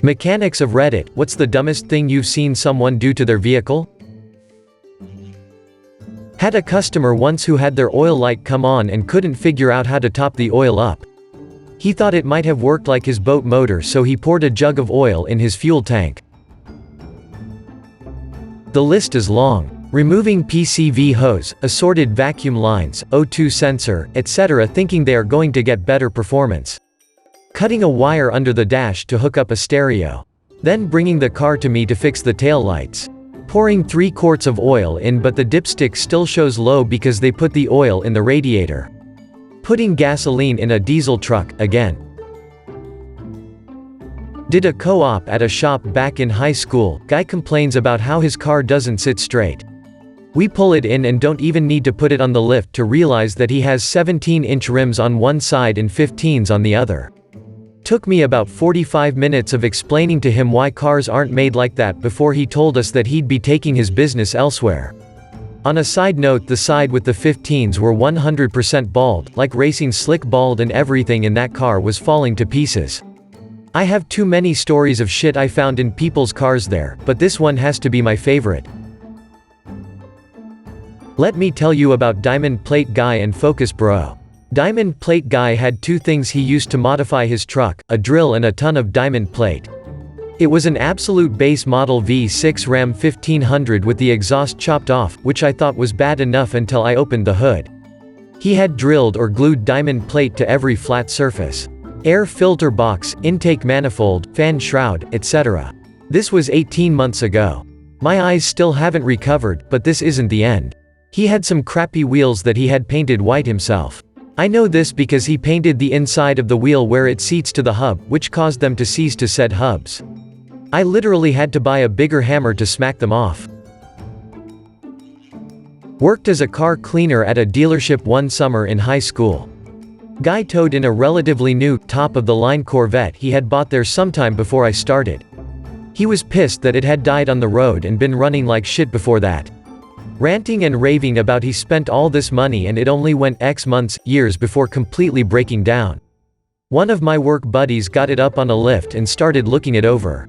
Mechanics of Reddit, what's the dumbest thing you've seen someone do to their vehicle? Had a customer once who had their oil light come on and couldn't figure out how to top the oil up. He thought it might have worked like his boat motor, so he poured a jug of oil in his fuel tank. The list is long. Removing PCV hose, assorted vacuum lines, O2 sensor, etc., thinking they are going to get better performance. Cutting a wire under the dash to hook up a stereo. Then bringing the car to me to fix the tail lights. Pouring 3 quarts of oil in, but the dipstick still shows low because they put the oil in the radiator. Putting gasoline in a diesel truck, again. Did a co-op at a shop back in high school. Guy complains about how his car doesn't sit straight. We pull it in and don't even need to put it on the lift to realize that he has 17-inch rims on one side and 15s on the other. Took me about 45 minutes of explaining to him why cars aren't made like that before he told us that he'd be taking his business elsewhere. On a side note, the side with the 15s were 100% bald, like racing slick bald, and everything in that car was falling to pieces. I have too many stories of shit I found in people's cars there, but this one has to be my favorite. Let me tell you about Diamond Plate Guy and Focus Bro. Diamond Plate Guy had 2 things he used to modify his truck: a drill and a ton of diamond plate. It was an absolute base model V6 Ram 1500 with the exhaust chopped off, which I thought was bad enough until I opened the hood. He had drilled or glued diamond plate to every flat surface. Air filter box, intake manifold, fan shroud, etc. This was 18 months ago. My eyes still haven't recovered, but this isn't the end. He had some crappy wheels that he had painted white himself. I know this because he painted the inside of the wheel where it seats to the hub, which caused them to seize to said hubs. I literally had to buy a bigger hammer to smack them off. Worked as a car cleaner at a dealership one summer in high school. Guy towed in a relatively new, top-of-the-line Corvette he had bought there sometime before I started. He was pissed that it had died on the road and been running like shit before that. Ranting and raving about he spent all this money and it only went X months, years before completely breaking down. One of my work buddies got it up on a lift and started looking it over.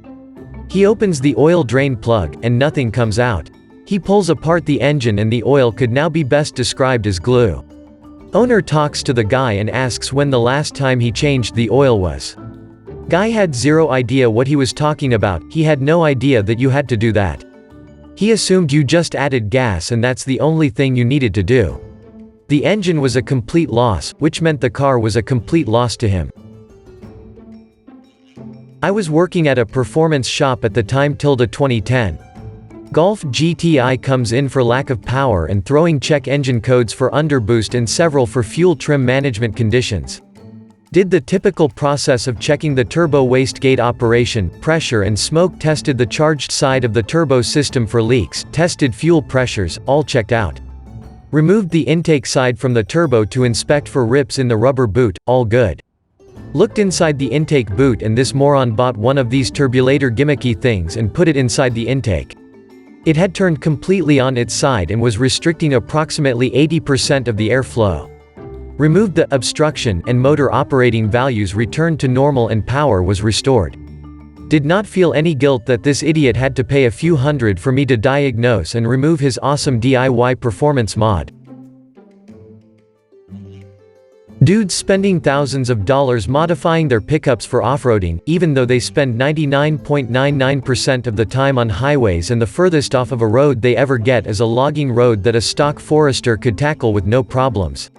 He opens the oil drain plug, and nothing comes out. He pulls apart the engine and the oil could now be best described as glue. Owner talks to the guy and asks when the last time he changed the oil was. Guy had zero idea what he was talking about. He had no idea that you had to do that. He assumed you just added gas and that's the only thing you needed to do. The engine was a complete loss, which meant the car was a complete loss to him. I was working at a performance shop at the time. 2010. Golf GTI comes in for lack of power and throwing check engine codes for underboost and several for fuel trim management conditions. Did the typical process of checking the turbo wastegate operation, pressure and smoke, tested the charged side of the turbo system for leaks, tested fuel pressures, all checked out. Removed the intake side from the turbo to inspect for rips in the rubber boot, all good. Looked inside the intake boot and this moron bought one of these turbulator gimmicky things and put it inside the intake. It had turned completely on its side and was restricting approximately 80% of the airflow. Removed the obstruction and motor operating values returned to normal and power was restored. Did not feel any guilt that this idiot had to pay a few hundred for me to diagnose and remove his awesome DIY performance mod. Dudes spending thousands of dollars modifying their pickups for off-roading, even though they spend 99.99% of the time on highways and the furthest off of a road they ever get is a logging road that a stock Forester could tackle with no problems.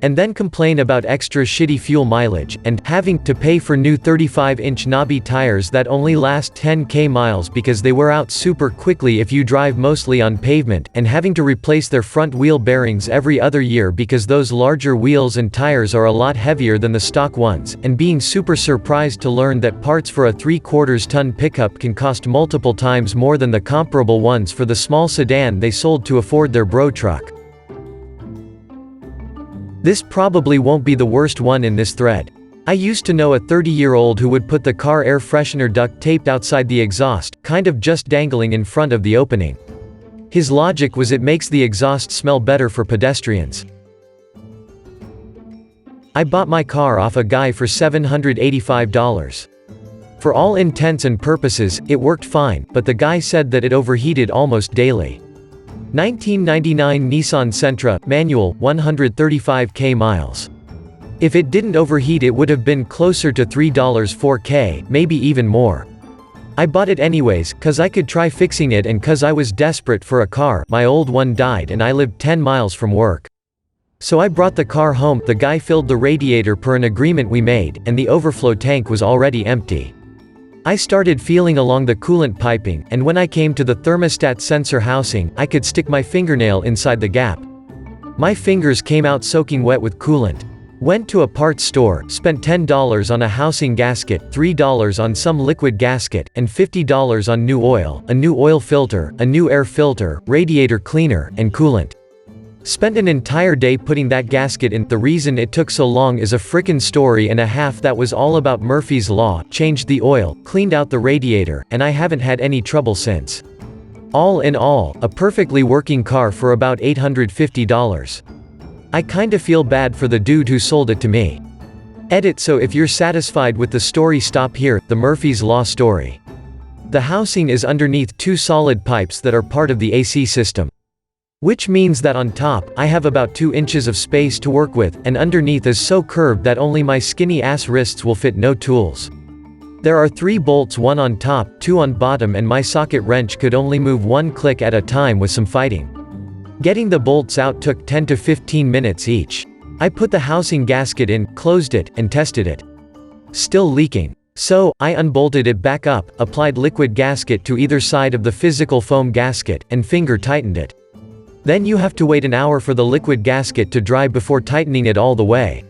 And then complain about extra shitty fuel mileage, and having to pay for new 35-inch knobby tires that only last 10k miles because they wear out super quickly if you drive mostly on pavement, and having to replace their front wheel bearings every other year because those larger wheels and tires are a lot heavier than the stock ones, and being super surprised to learn that parts for a 3/4 ton pickup can cost multiple times more than the comparable ones for the small sedan they sold to afford their bro truck. This probably won't be the worst one in this thread. I used to know a 30-year-old who would put the car air freshener duct taped outside the exhaust, kind of just dangling in front of the opening. His logic was it makes the exhaust smell better for pedestrians. I bought my car off a guy for $785. For all intents and purposes, it worked fine, but the guy said that it overheated almost daily. 1999 Nissan Sentra, manual, 135k miles. If it didn't overheat it would have been closer to $3 maybe even more. I bought it anyways, cause I could try fixing it and cause I was desperate for a car. My old one died and I lived 10 miles from work. So I brought the car home, the guy filled the radiator per an agreement we made, and the overflow tank was already empty. I started feeling along the coolant piping, and when I came to the thermostat sensor housing, I could stick my fingernail inside the gap. My fingers came out soaking wet with coolant. Went to a parts store, spent $10 on a housing gasket, $3 on some liquid gasket, and $50 on new oil, a new oil filter, a new air filter, radiator cleaner, and coolant. Spent an entire day putting that gasket in. The reason it took so long is a frickin' story and a half that was all about Murphy's Law. Changed the oil, cleaned out the radiator, and I haven't had any trouble since. All in all, a perfectly working car for about $850. I kinda feel bad for the dude who sold it to me. Edit. So if you're satisfied with the story, stop here. The Murphy's Law story. The housing is underneath two solid pipes that are part of the AC system. Which means that on top, I have about 2 inches of space to work with, and underneath is so curved that only my skinny ass wrists will fit, no tools. There are 3 bolts, 1 on top, 2 on bottom, and my socket wrench could only move 1 click at a time with some fighting. Getting the bolts out took 10 to 15 minutes each. I put the housing gasket in, closed it, and tested it. Still leaking. So, I unbolted it back up, applied liquid gasket to either side of the physical foam gasket, and finger tightened it. Then you have to wait an hour for the liquid gasket to dry before tightening it all the way.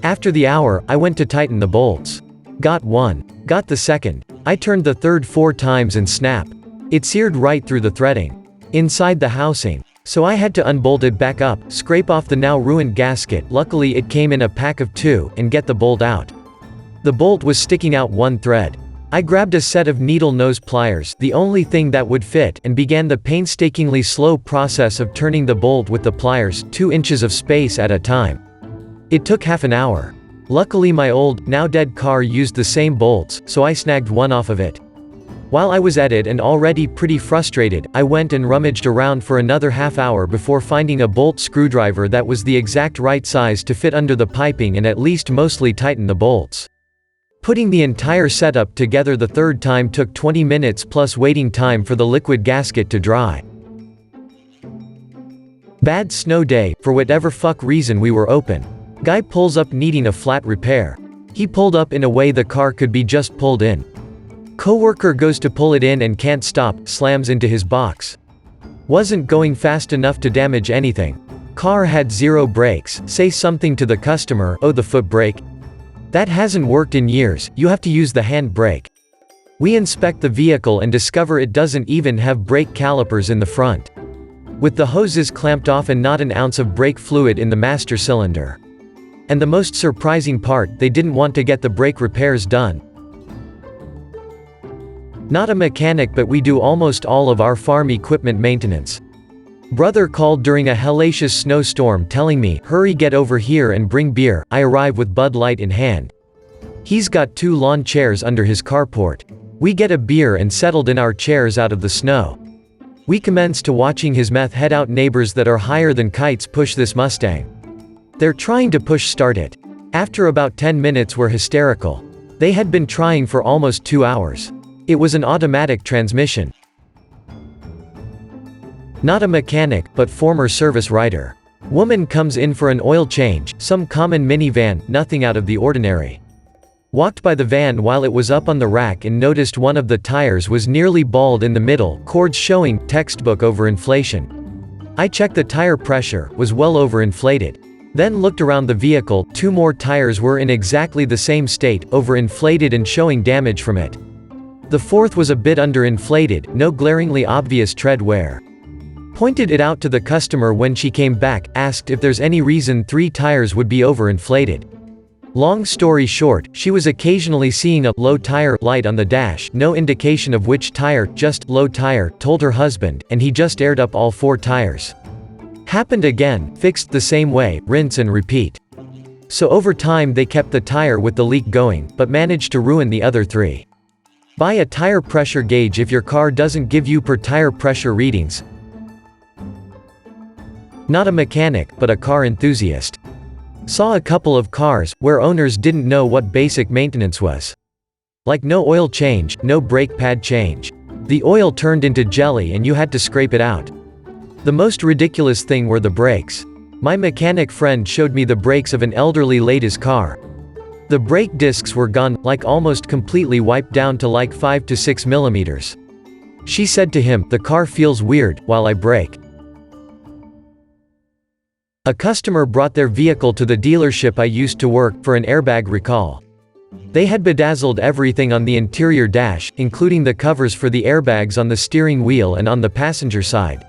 After the hour, I went to tighten the bolts. Got one. Got the second. I turned the third 4 times and snap. It seared right through the threading. Inside the housing. So I had to unbolt it back up, scrape off the now ruined gasket, luckily it came in a pack of 2, and get the bolt out. The bolt was sticking out 1 thread. I grabbed a set of needle nose pliers, the only thing that would fit, and began the painstakingly slow process of turning the bolt with the pliers, 2 inches of space at a time. It took half an hour. Luckily my old, now dead car used the same bolts, so I snagged one off of it. While I was at it and already pretty frustrated, I went and rummaged around for another half hour before finding a bolt screwdriver that was the exact right size to fit under the piping and at least mostly tighten the bolts. Putting the entire setup together the third time took 20 minutes plus waiting time for the liquid gasket to dry. Bad snow day, for whatever fuck reason we were open. Guy pulls up needing a flat repair. He pulled up in a way the car could be just pulled in. Coworker goes to pull it in and can't stop, slams into his box. Wasn't going fast enough to damage anything. Car had 0 brakes, say something to the customer, oh the foot brake. That hasn't worked in years, you have to use the hand brake. We inspect the vehicle and discover it doesn't even have brake calipers in the front. With the hoses clamped off and not an ounce of brake fluid in the master cylinder. And the most surprising part, they didn't want to get the brake repairs done. Not a mechanic, but we do almost all of our farm equipment maintenance. Brother called during a hellacious snowstorm telling me, hurry get over here and bring beer. I arrive with Bud Light in hand. He's got 2 lawn chairs under his carport. We get a beer and settled in our chairs out of the snow. We commence to watching his meth head out. Neighbors that are higher than kites push this Mustang. They're trying to push start it. After about 10 minutes we're hysterical. They had been trying for almost 2 hours. It was an automatic transmission. Not a mechanic, but former service writer. Woman comes in for an oil change, some common minivan, nothing out of the ordinary. Walked by the van while it was up on the rack and noticed one of the tires was nearly bald in the middle, cords showing, textbook overinflation. I checked the tire pressure, was well overinflated. Then looked around the vehicle, 2 more tires were in exactly the same state, overinflated and showing damage from it. The 4th was a bit underinflated, no glaringly obvious tread wear. Pointed it out to the customer when she came back, asked if there's any reason 3 tires would be overinflated. Long story short, she was occasionally seeing a low tire light on the dash, no indication of which tire, just low tire, told her husband, and he just aired up all 4 tires. Happened again, fixed the same way, rinse and repeat. So over time they kept the tire with the leak going, but managed to ruin the other 3. Buy a tire pressure gauge if your car doesn't give you per tire pressure readings. Not a mechanic, but a car enthusiast. Saw a couple of cars, where owners didn't know what basic maintenance was. Like no oil change, no brake pad change. The oil turned into jelly and you had to scrape it out. The most ridiculous thing were the brakes. My mechanic friend showed me the brakes of an elderly lady's car. The brake discs were gone, like almost completely wiped down to like 5 to 6 millimeters. She said to him, "The car feels weird, while I brake." A customer brought their vehicle to the dealership I used to work for an airbag recall. They had bedazzled everything on the interior dash, including the covers for the airbags on the steering wheel and on the passenger side.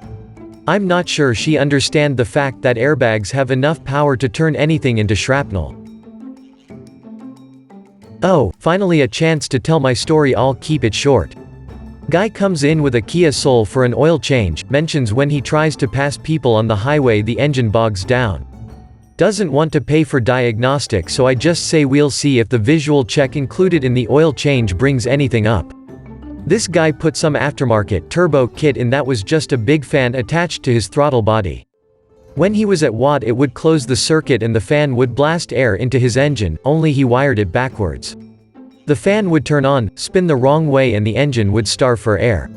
I'm not sure she understand the fact that airbags have enough power to turn anything into shrapnel. Oh, finally a chance to tell my story. I'll keep it short. Guy comes in with a Kia Soul for an oil change, mentions when he tries to pass people on the highway the engine bogs down. Doesn't want to pay for diagnostic, so I just say we'll see if the visual check included in the oil change brings anything up. This guy put some aftermarket turbo kit in that was just a big fan attached to his throttle body. When he was at watt it would close the circuit and the fan would blast air into his engine, only he wired it backwards. The fan would turn on, spin the wrong way and the engine would starve for air.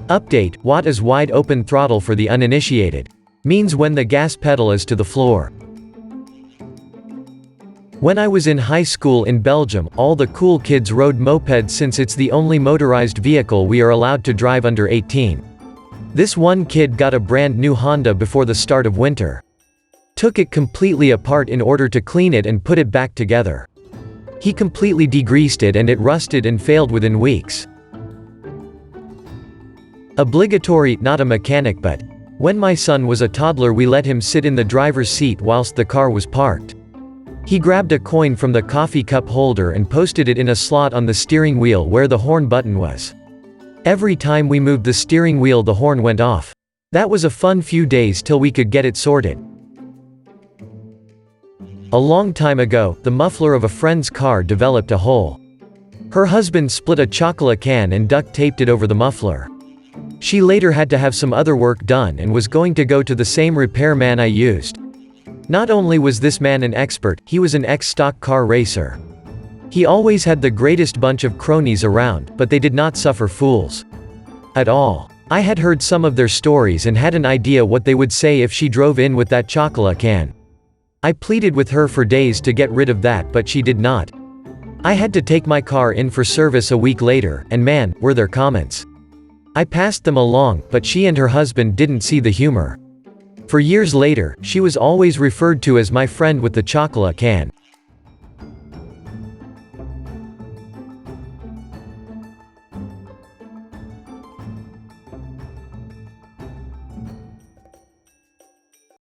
Update: watt is wide open throttle for the uninitiated. Means when the gas pedal is to the floor. When I was in high school in Belgium, all the cool kids rode mopeds since it's the only motorized vehicle we are allowed to drive under 18. This one kid got a brand new Honda before the start of winter. Took it completely apart in order to clean it and put it back together. He completely degreased it and it rusted and failed within weeks. Obligatory, not a mechanic, but when my son was a toddler we let him sit in the driver's seat whilst the car was parked. He grabbed a coin from the coffee cup holder and posted it in a slot on the steering wheel where the horn button was. Every time we moved the steering wheel the horn went off. That was a fun few days till we could get it sorted. A long time ago, the muffler of a friend's car developed a hole. Her husband split a chocolate can and duct taped it over the muffler. She later had to have some other work done and was going to go to the same repair man I used. Not only was this man an expert, he was an ex-stock car racer. He always had the greatest bunch of cronies around, but they did not suffer fools at all. I had heard some of their stories and had an idea what they would say if she drove in with that chocolate can. I pleaded with her for days to get rid of that, but she did not. I had to take my car in for service a week later, and man, were there comments. I passed them along, but she and her husband didn't see the humor. For years later, she was always referred to as my friend with the chocolate can.